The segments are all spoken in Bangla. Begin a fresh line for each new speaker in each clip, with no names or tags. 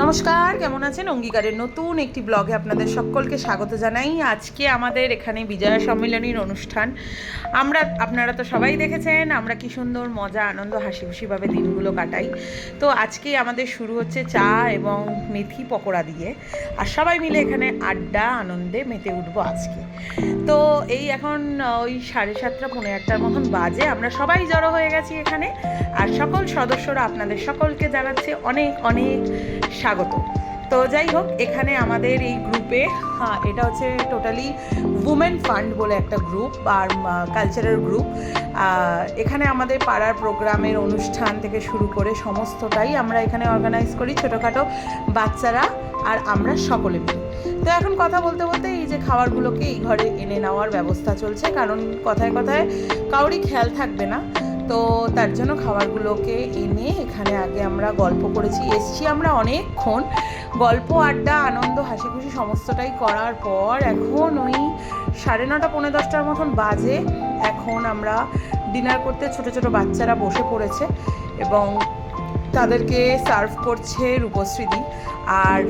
নমস্কার, কেমন আছেন? অঙ্গীকারের নতুন একটি ব্লগে আপনাদের সকলকে স্বাগত জানাই। আজকে আমাদের এখানে বিজয়া সম্মেলনীর অনুষ্ঠান। আপনারা তো সবাই দেখেছেন আমরা কি সুন্দর মজা আনন্দ হাসি খুশিভাবে দিনগুলো কাটাই। তো আজকে আমাদের শুরু হচ্ছে চা এবং মেথি পকোড়া দিয়ে, আর সবাই মিলে এখানে আড্ডা আনন্দে মেতে উঠবো আজকে। তো এই এখন ওই 7:30 পৌনে 1টার মতন বাজে, আমরা সবাই জড়ো হয়ে গেছি এখানে। আর সকল সদস্যরা আপনাদের সকলকে জানাচ্ছে অনেক অনেক স্বাগত। তো যাই হোক, এখানে আমাদের এই গ্রুপে, এটা হচ্ছে টোটালি উমেন ফান্ড বলে একটা গ্রুপ আর কালচারাল গ্রুপ। এখানে আমাদের পাড়ার প্রোগ্রামের অনুষ্ঠান থেকে শুরু করে সমস্তটাই আমরা এখানে অর্গানাইজ করি, ছোটোখাটো বাচ্চারা আর আমরা সকলে মিলে। তো এখন কথা বলতে বলতে এই যে খাবারগুলোকে এই ঘরে এনে নেওয়ার ব্যবস্থা চলছে, কারণ কথায় কথায় কাউরই খেয়াল থাকবে না। তো তার জন্য খাবারগুলোকে এনে এখানে আগে আমরা গল্প করেছি, এসছি আমরা অনেকক্ষণ, গল্প আড্ডা আনন্দ হাসি খুশি সমস্তটাই করার পর এখন ওই 9:30 পৌনে 10টার মতন বাজে। এখন আমরা ডিনার করতে ছোট ছোট বাচ্চারা বসে পড়েছে এবং তাদেরকে সার্ভ করছে রূপশ্রীদি। আর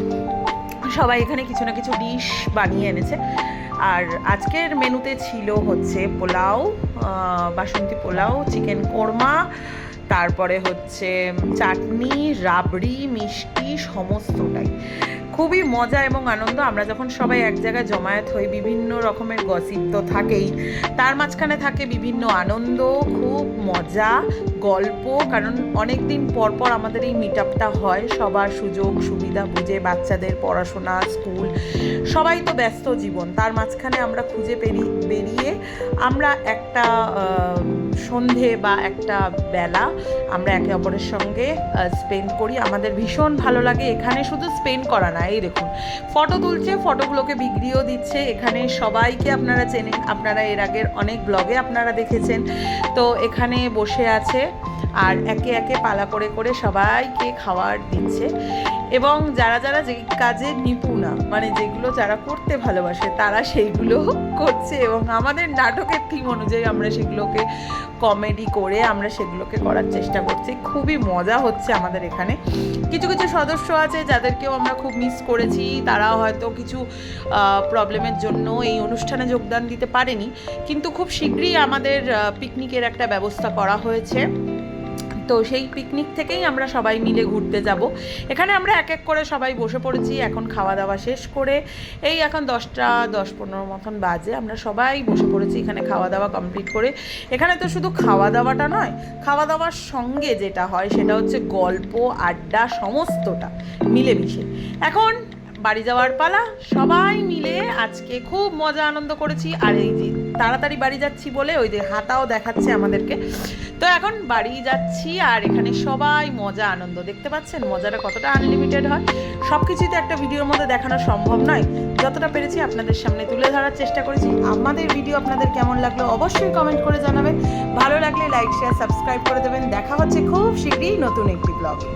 সবাই এখানে কিছু না কিছু ডিশ বানিয়ে এনেছে। আর আজকের মেনুতে ছিল হচ্ছে পোলাও, বাসন্তী পোলাও, চিকেন কোরমা, তারপরে হচ্ছে চাটনি, রাবড়ি, মিষ্টি, সমস্তটাই খুবই মজা এবং আনন্দ। আমরা যখন সবাই এক জায়গায় জমায়েত হই, বিভিন্ন রকমের গসিপ তো থাকেই, তার মাঝখানে থাকে বিভিন্ন আনন্দ, খুব মজা, গল্প। কারণ অনেক দিন পর পর আমাদের এই মিট আপটা হয়, সবার সুযোগ সুবিধা বুঝে, বাচ্চাদের পড়াশোনা, স্কুল, সবাই তো ব্যস্ত জীবন, তার মাঝখানে আমরা খুঁজে বেরিয়ে আমরা একটা সন্ধে বা একটা বেলা আমরা একে অপরের সঙ্গে স্পেন্ড করি। আমাদের ভীষণ ভালো লাগে। এখানে শুধু স্পেন্ড করা না, এই দেখুন ফটো তুলছে, ফটোগুলোকে বিক্রিও দিচ্ছে। এখানে সবাইকে আপনারা চেনেন, আপনারা এর আগের অনেক ব্লগে আপনারা দেখেছেন। তো এখানে বসে আছে আর একে একে পালা করে করে সবাইকে খাবার দিচ্ছে। এবং যারা যারা যে কাজে নিপুণা, মানে যেগুলো যারা করতে ভালোবাসে, তারা সেইগুলো করছে এবং আমাদের নাটকের থিম অনুযায়ী আমরা সেগুলোকে কমেডি করে আমরা সেগুলোকে করার চেষ্টা করছি। খুবই মজা হচ্ছে আমাদের এখানে। কিছু কিছু সদস্য আছে যাদেরকেও আমরা খুব মিস করেছি, তারা হয়তো কিছু প্রবলেমের জন্য এই অনুষ্ঠানে যোগদান দিতে পারেনি, কিন্তু খুব শীঘ্রই আমাদের পিকনিকের একটা ব্যবস্থা করা হয়েছে। তো সেই পিকনিক থেকেই আমরা সবাই মিলে ঘুরতে যাব। এখানে আমরা এক এক করে সবাই বসে পড়েছি এখন খাওয়া দাওয়া শেষ করে। এই এখন 10:15 মতন বাজে, আমরা সবাই বসে পড়েছি এখানে খাওয়া দাওয়া কমপ্লিট করে। এখানে তো শুধু খাওয়া দাওয়াটা নয়, খাওয়া দাওয়ার সঙ্গে যেটা হয় সেটা হচ্ছে গল্প আড্ডা, সমস্তটা মিলেমিশে। এখন বাড়ি যাওয়ার পালা। সবাই মিলে আজকে খুব মজা আনন্দ করেছি। আর এই যে তাড়াতাড়ি বাড়ি যাচ্ছি বলে ওই যে হাতাও দেখাচ্ছে আমাদেরকে। তো এখন বাড়ি যাচ্ছি আর এখানে সবাই মজা আনন্দ, দেখতে পাচ্ছেন মজাটা কতটা আনলিমিটেড হয়। সব কিছুই তো একটা ভিডিওর মধ্যে দেখানো সম্ভব নয়, যতটা পেরেছি আপনাদের সামনে তুলে ধরার চেষ্টা করেছি। আমাদের ভিডিও আপনাদের কেমন লাগলো অবশ্যই কমেন্ট করে জানাবেন। ভালো লাগলে লাইক শেয়ার সাবস্ক্রাইব করে দেবেন। দেখা হচ্ছে খুব শীঘ্রই নতুন একটি ব্লগে।